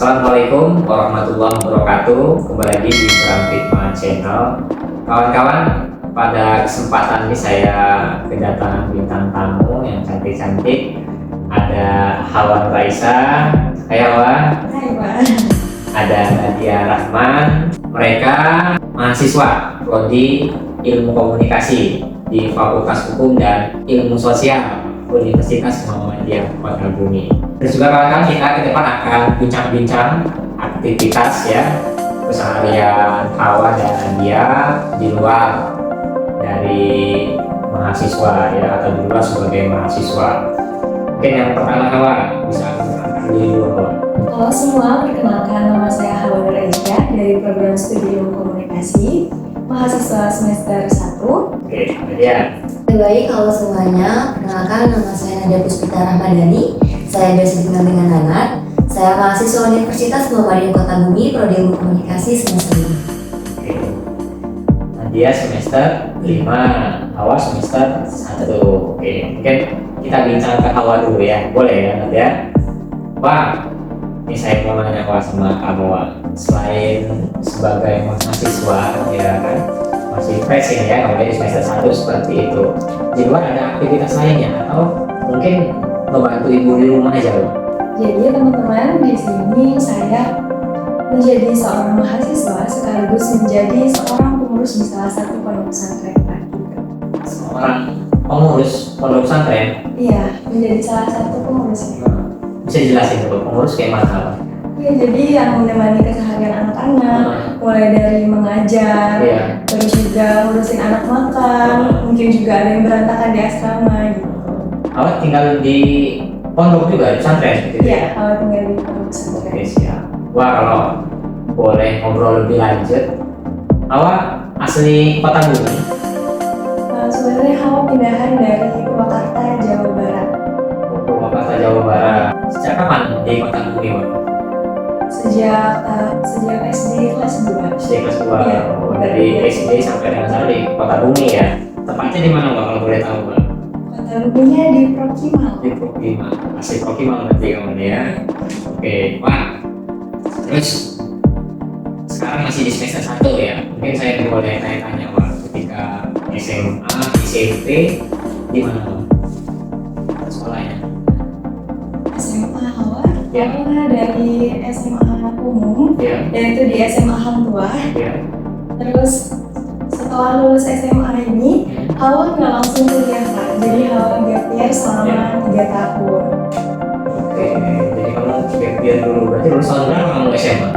Assalamualaikum warahmatullahi wabarakatuh. Kembali lagi di Fitma Channel. Kawan-kawan, pada kesempatan ini saya kedatangan bintang tamu yang cantik-cantik. Ada Hawa Raisa. Hai Hawa. Hai Pak. Ada Nadia Rahman. Mereka mahasiswa prodi Ilmu Komunikasi di Fakultas Hukum dan Ilmu Sosial Universitas Muhammadiyah Kota Bumi. Dan juga kawan-kawan, kita ke depan akan bincang-bincang aktivitas ya keseharian Hawa dan Nadia di luar dari mahasiswa ya, atau di luar sebagai mahasiswa. Mungkin yang pertama Hawa bisa mengenalkan diri dulu. Halo semua, perkenalkan nama saya Hawa Raisa dari program studi Ilmu Komunikasi, mahasiswa semester 1. Oke, Nadia. Baik, halo semuanya. Perkenalkan, nama saya Nadia Puspita Rahmadani. Saya biasa dikenal dengan Nanat. Saya mahasiswa Universitas Muhammadiyah Kota Bumi, prodi Ilmu Komunikasi semester 5. Oke. Nadia semester 5, Hawa semester 1. Oke, mungkin kita bincang ke Hawa dulu ya. Boleh ya Nadia? Wah, ini saya mau nanya sama kamu, Wak. Selain sebagai mahasiswa ya kan, masih fresh ini ya, kalau di semester 1 seperti itu, di luar ada aktivitas lainnya atau mungkin membantu ibu di rumah aja loh? Jadi teman-teman, di sini saya menjadi seorang mahasiswa sekaligus menjadi seorang pengurus di salah satu pondok pesantren Pak, gitu. Seorang pengurus pondok pesantren. Iya, menjadi salah satu pengurusnya. Bisa dijelasin dulu pengurus kayak mana, Pak? Iya, jadi yang menemani keseharian anak-anak, mulai dari mengajar, Iya. terus juga ngurusin anak makan, mungkin juga ada yang berantakan di asrama gitu. Awak tinggal di pondok juga di pesantren gitu Iya, ya? kalau tinggal di pondok pesantren. Oke, siap. Wah, kalau boleh ngobrol lebih lanjut, awak asli Kota Bumi? Sebenarnya Hawa pindahan dari Purwakarta, Jawa Barat. Purwakarta, Jawa Barat. Sejak kapan di Kota Bumi, Wak? Sejak SD kelas 2. SD kelas 2. Iya. Oh, dari SD sampai dengan sekarang di Kota Bumi ya? Tepatnya di mana, Wak, kalau boleh tahu, Wak? Kota Buminya di Prokimal. Di Prokimal. Asli Prokimal berarti kamu ya? Oke, Wak. Terus sekarang masih di semester 1 ya? Mungkin saya boleh tanya-tanya, Wak, ketika SMA, SMP, di mana, Wak, sekolahnya? SMA Hawa, Ya. Hawa dari SMA umum, Ya, yaitu di SMA Hang Tuah. ya. Terus setelah lulus SMA ini, Hawa nggak langsung kuliah Pak. Jadi Hawa gap year selama 3 tahun. Oke, jadi kamu gap year dulu. Berarti lulus tahun berapa kamu SMA?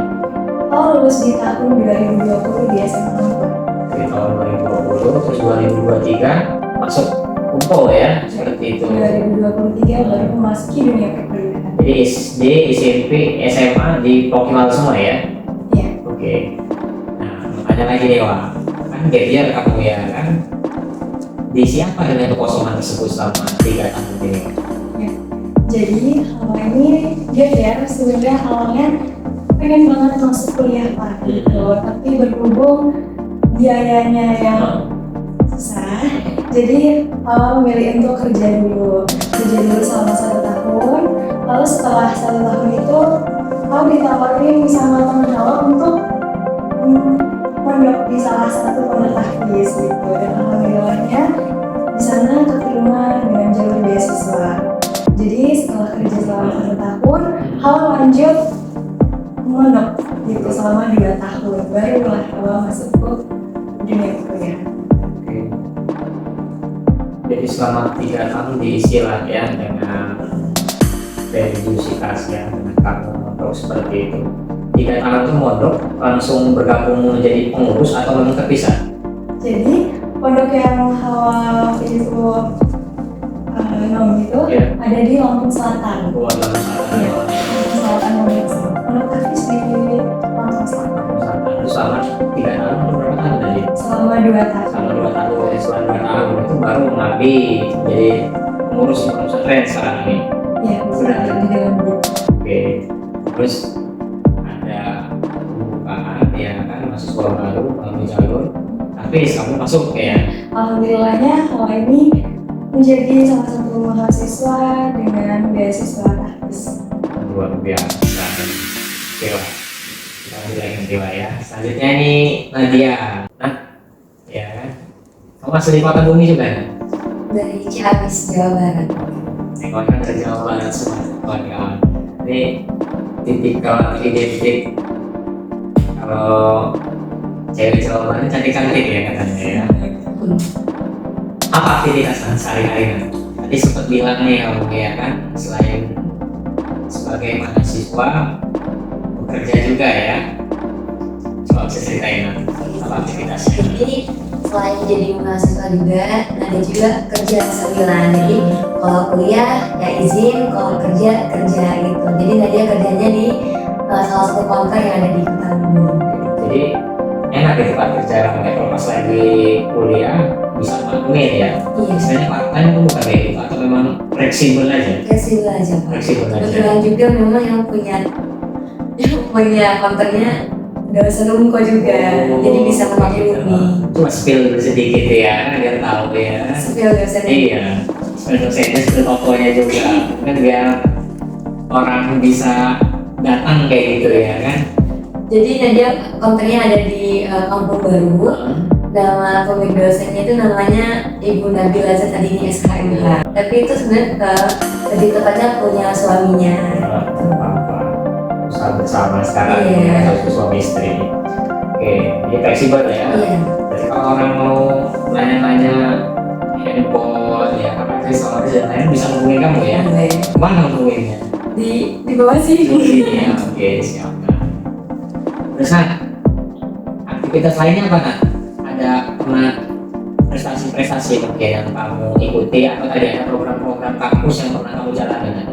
Hawa lulus di tahun 2020 di SMA Hang Tuah. Di tahun 2020, terus 2023 masuk UMPO ya, seperti itu. 2023 baru memasuki dunia perkuliahan. Jadi SD, SMP, SMA di Prokimal semua ya? Iya. Oke. Nah, makanya lagi nih, Wak. Kan gap year kamu ya kan? Di siapa dengan kekosongan tersebut selama 3 tahun ini? Ya. Jadi Hawa ini gap year sebenarnya awalnya pengen banget masuk kuliah Pak gitu, tapi berhubung biayanya yang susah, jadi Hawa memilih untuk kerja dulu selama 1 tahun. Lalu setelah 1 tahun itu Hawa ditawarin sama teman Hawa untuk pondok di salah satu pondok tahfiz gitu, dan alhamdulillahnya di sana keterima dengan jalur beasiswa. Jadi setelah kerja selama 1 tahun, Hawa lanjut mondok gitu selama 2 tahun, barulah Hawa masuk ke dunia kuliah. Oke. Jadi selama 3 tahun diisi lah ya dengan religiusitas ya, dengan kamu mondok seperti itu. 3 tahun itu mondok langsung bergabung menjadi pengurus atau memang terpisah? Jadi pondok yang Hawa itu nom itu Ya. ada di Lampung Selatan. Lampung Iya, Lampung Selatan pondok tahfiz di Lampung Selatan. Terus selama 3 tahun atau berapa tahun tadi? Selama 2 tahun. Selama 2 tahun, setelah 2 tahun itu baru mengabdi jadi pengurus di pondok pesantren sekarang ini. Ya, sudah di dalam gitu. Oke, terus ada pembukaan ya kan, mahasiswa baru melalui jalur tapi kamu masuk ya. Alhamdulillahnya Hawa ini menjadi salah satu mahasiswa dengan beasiswa tahfiz. Luar biasa. Dewa. Kita lanjut lagi dengan Dewa ya. Selanjutnya ini Nadia. Nah, ya. Kamu asli Kota Bumi juga kan? Dari Ciamis, Jawa Barat. Kawan kan dari Jawa Barat semua kawan-kawan. Ini tipikal identik kalau cewek Jawa Barat ini cantik-cantik ya katanya ya. Apa aktivitas sehari-hari? Tadi sempat bilang nih kamu ya kan, selain sebagai mahasiswa bekerja juga ya. Coba bisa ceritain apa aktivitasnya? Jadi selain jadi mahasiswa juga, ada juga kerja sambilan. Jadi kalau kuliah ya izin, kalau kerja gitu. Jadi Nadia kerjanya di salah satu konter yang ada di Kota Bumi. Jadi enak ya tempat kerja kamu ya, kalau pas lagi kuliah bisa maklum ya. Iya, Sebenarnya part time itu bukan kayak gitu atau memang fleksibel aja? fleksibel aja Pak. Fleksibel aja. Kebetulan juga memang yang punya konternya dosen Unko juga, jadi bisa memaklumi. Cuma spill sedikit ya, biar tahu ya. Spill dosennya. Iya, spill dosennya, spill tokonya juga, kan biar orang bisa datang kayak gitu ya kan. Jadi Nadia konternya ada di Kampung Baru. Nama pemilik dosennya itu namanya Ibu Nabila Zatadini SKMH. Tapi itu sebenarnya lebih tepatnya punya suaminya. Apa usaha bersama sekarang Iya. ya, suami istri. Oke, ini fleksibel ya. Iya. Jadi kalau orang mau nanya-nanya handphone ya, aksesoris dan lain bisa hubungin kamu ya. Kemana hubunginnya? Di bawah sih. Iya, oke, siap. Terus Nat, aktivitas lainnya apa Nat? Ada pernah prestasi-prestasi mungkin yang kamu ikuti atau tadi ada program-program kampus yang pernah kamu jalani Nat?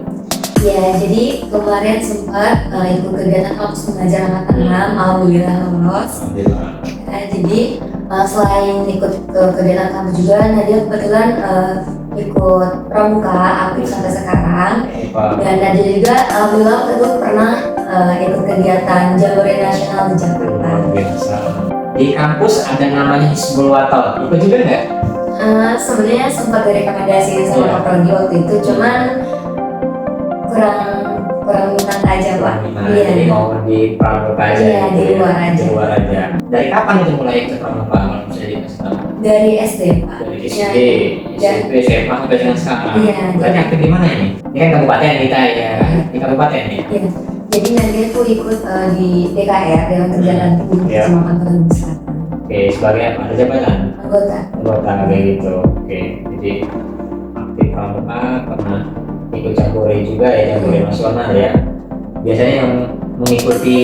Ya, jadi kemarin sempat ikut kegiatan kampus mengajar angkatan 6, alhamdulillah lolos. Alhamdulillah. Jadi selain ikut ke kegiatan kampus juga, Nadia kebetulan ikut pramuka aktif sampai sekarang. Dan Nadia juga alhamdulillah waktu itu pernah ikut kegiatan Jambore Nasional di Jakarta. Luar biasa. Di kampus ada namanya Hizbul Watal, ikut juga nggak? Sebenarnya sempat direkomendasi sama Pak Prodi waktu itu, cuman kurang minat aja Pak. Iya. Jadi mau di pramuka aja. Iya, gitu di ya? luar aja. Di luar aja. Dari kapan itu mulai ikut pramuka? Kalau bisa dikasih tahu. Dari SD Pak. Dari Ya, SD, SMP, SMA sampai dengan sekarang. Iya. Berarti aktif di mana ini? Ini kan kabupaten kita ya, di kabupaten ya. Iya. Jadi Nadia tuh ikut di DKR dengan kegiatan Iya. Kecamatan Kota Bumi Selatan. Oke, sebagai apa? Ada jabatan? Anggota. Anggota kayak gitu. Oke, jadi aktif pramuka, pernah ikut jambore juga ya, jambore nasional ya. Biasanya yang mengikuti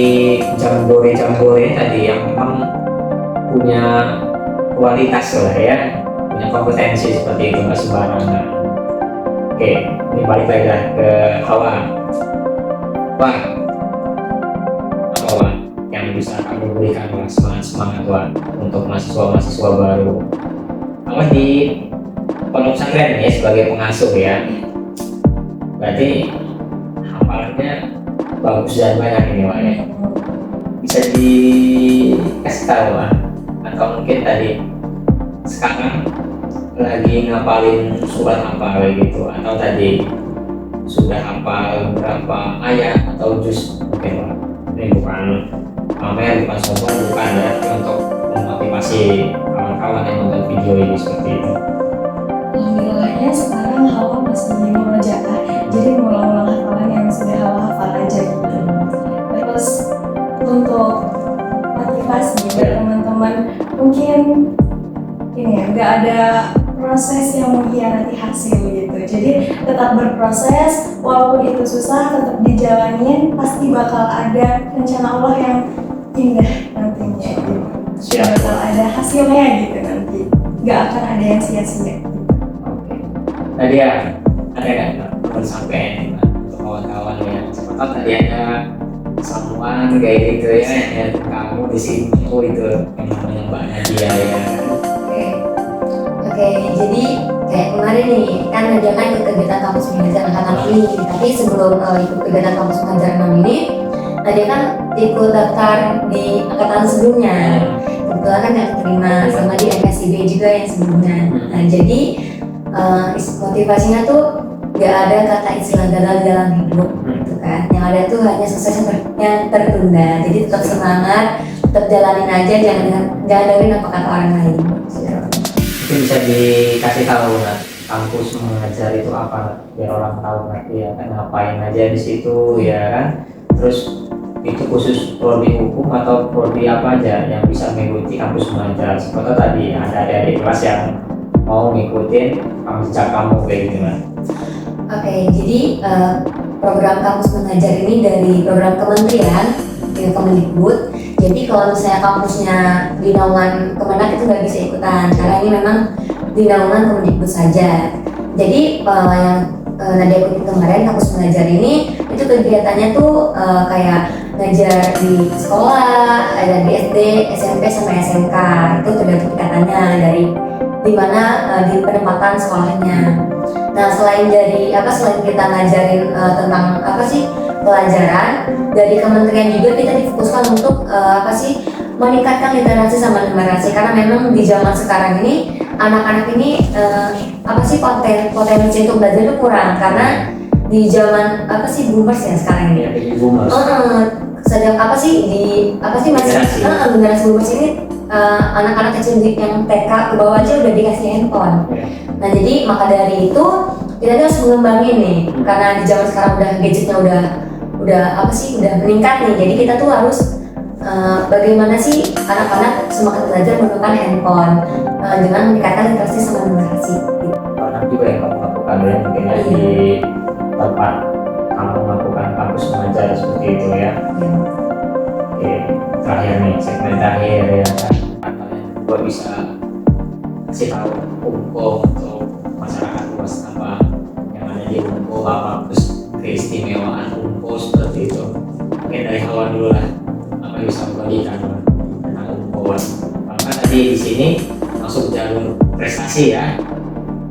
jambore tadi yang memang punya kualitas lah ya, punya kompetensi seperti itu, nggak sembarangan. Oke, ini balik lagi lah ke Hawa. Wah, apa Wah yang bisa kamu berikan Wah semangat Wah untuk mahasiswa baru? Kamu di pondok pesantren ya sebagai pengasuh ya, berarti hafalannya bagus dan banyak ini Wah ya. Bisa dikasih tahu Wah, atau mungkin tadi sekarang lagi ngapalin surat apa kayak gitu, atau tadi sudah hafal berapa ayat atau juz mungkin Wah. Ini bukan pamer, bukan sombong, bukan ya, tapi untuk memotivasi kawan-kawan yang nonton video ini seperti itu. Alhamdulillahnya sekarang Hawa masih murojaah, jadi mengulang-ulang hafalan yang sudah Hawa hafal aja gitu. Terus untuk motivasi buat teman-teman, mungkin ini ya, nggak ada proses yang mengkhianati hasil gitu. Jadi tetap berproses, walaupun itu susah, tetap dijalanin, pasti bakal ada rencana Allah yang indah nantinya gitu. Siap. Bakal ada hasilnya gitu nanti, nggak akan ada yang sia-sia. Oke. Tadi ya ada nggak teman sampai untuk kawan-kawan ya? Siapa tahu tadi ada someone kayak gitu ya yang lihat kamu di situ itu yang namanya Mbak Nadia ya. Oke, jadi kayak kemarin nih, kan Nadia kan ikut kegiatan kampus mengajar angkatan 6 ini. Tapi sebelum ikut kegiatan kampus mengajar 6 ini, Nadia kan ikut daftar di angkatan sebelumnya. Kebetulan kan gak terima sama di MSIB juga yang sebelumnya. Nah, jadi motivasinya tuh nggak ada kata istilah gagal dalam hidup gitu kan. Yang ada tuh hanya sukses yang tertunda. Jadi tetap semangat, tetap jalanin aja, jangan dengerin apa kata orang lain. Mungkin bisa dikasih tahu nah, kampus mengajar itu apa biar orang tahu ngerti ya kan, ngapain aja di situ ya kan. Terus itu khusus prodi hukum atau prodi apa aja yang bisa mengikuti kampus mengajar? Seperti tadi ada adik-adik kelas yang mau ngikutin jejak kamu kayak gitu kan. Oke, jadi program kampus mengajar ini dari program kementerian, ya Kemendikbud. Jadi kalau misalnya kampusnya di naungan Kemenak itu nggak bisa ikutan, karena ini memang di naungan Kemendikbud saja. Jadi yang Nadia ikutin kemarin kampus mengajar ini, itu kegiatannya tuh kayak ngajar di sekolah, ada di SD, SMP sampai SMK. Itu tergantung tingkatannya dari di mana di penempatan sekolahnya. Nah, selain kita ngajarin tentang pelajaran, dari kementerian juga kita difokuskan untuk meningkatkan literasi sama numerasi, karena memang di zaman sekarang ini anak-anak ini potensi untuk belajar itu kurang, karena di zaman boomers ya sekarang ini. Ya, boomers. Sedang generasi boomers ini anak-anak kecil yang TK ke bawah aja udah dikasih handphone. Nah, jadi maka dari itu kita harus mengembangin nih, karena di zaman sekarang gadgetnya udah meningkat nih. Jadi kita tuh harus bagaimana sih anak-anak semakin belajar menggunakan handphone dengan meningkatkan literasi sama numerasi. Banyak juga yang kamu lakukan ya, mungkin ya di tempat kamu melakukan kampus mengajar seperti itu ya. Oke, terakhir nih, segmen terakhir ya kan, kalian juga bisa kasih tahu Unko atau masyarakat luas apa yang ada di Unko, apa terus keistimewaan Unko seperti itu. Mungkin dari awal dulu lah, apa yang bisa membagikan tentang Unko. Karena tadi di sini masuk jalur prestasi ya,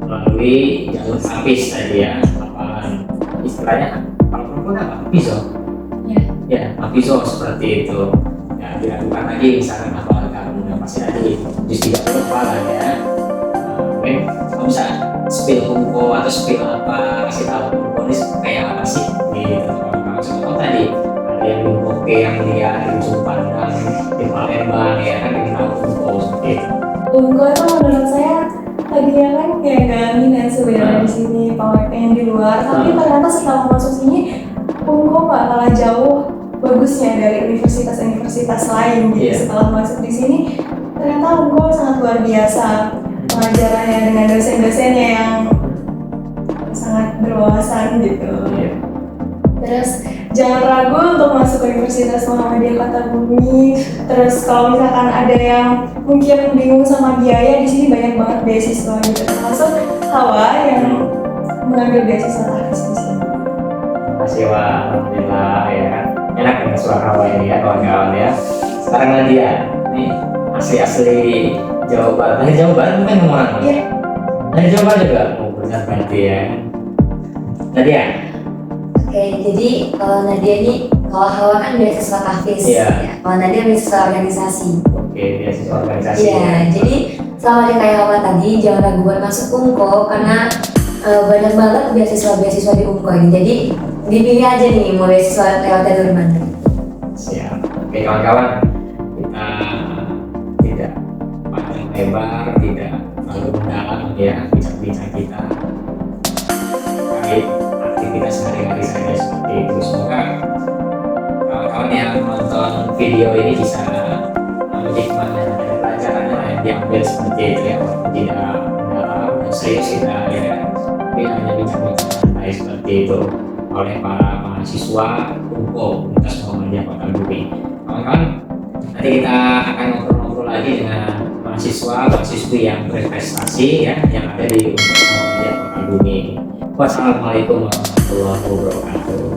melalui jalur APIS tadi ya, apa istilahnya kalau perempuan apa? APISO? Ya, APISO seperti itu. Ya, dilakukan lagi misalkan apa kamu yang masih ada di justru kepala ya. Mungkin kamu bisa spill Unko atau spill apa, kasih tahu Unko ini kayak apa sih gitu. Kalau contoh tadi ada yang di Unko yang dia di ujung pandang di Palembang ya kan, kita tahu Unko seperti itu. Unko itu menurut saya tadinya kan kayak gak minat sebenarnya di sini, pengen di luar, tapi ternyata setelah masuk sini Unko gak kalah jauh bagusnya dari universitas-universitas lain gitu. Setelah masuk di sini ternyata Unko sangat luar biasa pengajarannya dengan dosen-dosennya yang sangat berwawasan gitu. Terus jangan ragu untuk masuk ke Universitas Muhammadiyah Kota Bumi. Terus kalau misalkan ada yang mungkin bingung sama biaya, di sini banyak banget beasiswa gitu. Termasuk Hawa yang mengambil beasiswa TAFIS di sini. Terima kasih Wak, alhamdulillah ya. Enak ya suara Hawa ini ya kawan-kawan ya. Sekarang Nadia, nih asli Jawa Barat. Dari Jawa Barat bukan orang? Iya. Dari Jawa Barat juga? Oh benar berarti ya. Nadia? Oke, jadi kalau Nadia ini, kalau Hawa kan beasiswa TAFIS, ya. Kalau Nadia beasiswa organisasi. Oke, beasiswa organisasi. Iya, jadi sama kayak Hawa tadi, jangan ragu buat masuk Unko, karena banyak banget beasiswa di Unko ini. Jadi dipilih aja nih mau beasiswa lewat jalur mana. Siap. Oke kawan-kawan, kita tidak panjang lebar, tidak terlalu mendalam ya bincang-bincang kita terkait aktivitas sehari-hari saja seperti itu. Semoga kawan-kawan yang menonton video ini bisa menjadi kemana ada pelajarannya yang diambil seperti itu ya, walaupun tidak mendalam dan serius kita ya, tapi hanya bincang-bincang santai seperti itu oleh para mahasiswa Unko Universitas Muhammadiyah Kota Bumi. Kawan-kawan, nanti kita akan ngobrol-ngobrol lagi dengan mahasiswa-mahasiswi yang berprestasi ya, yang ada di Universitas Muhammadiyah Kota Bumi. Wassalamualaikum warahmatullahi wabarakatuh.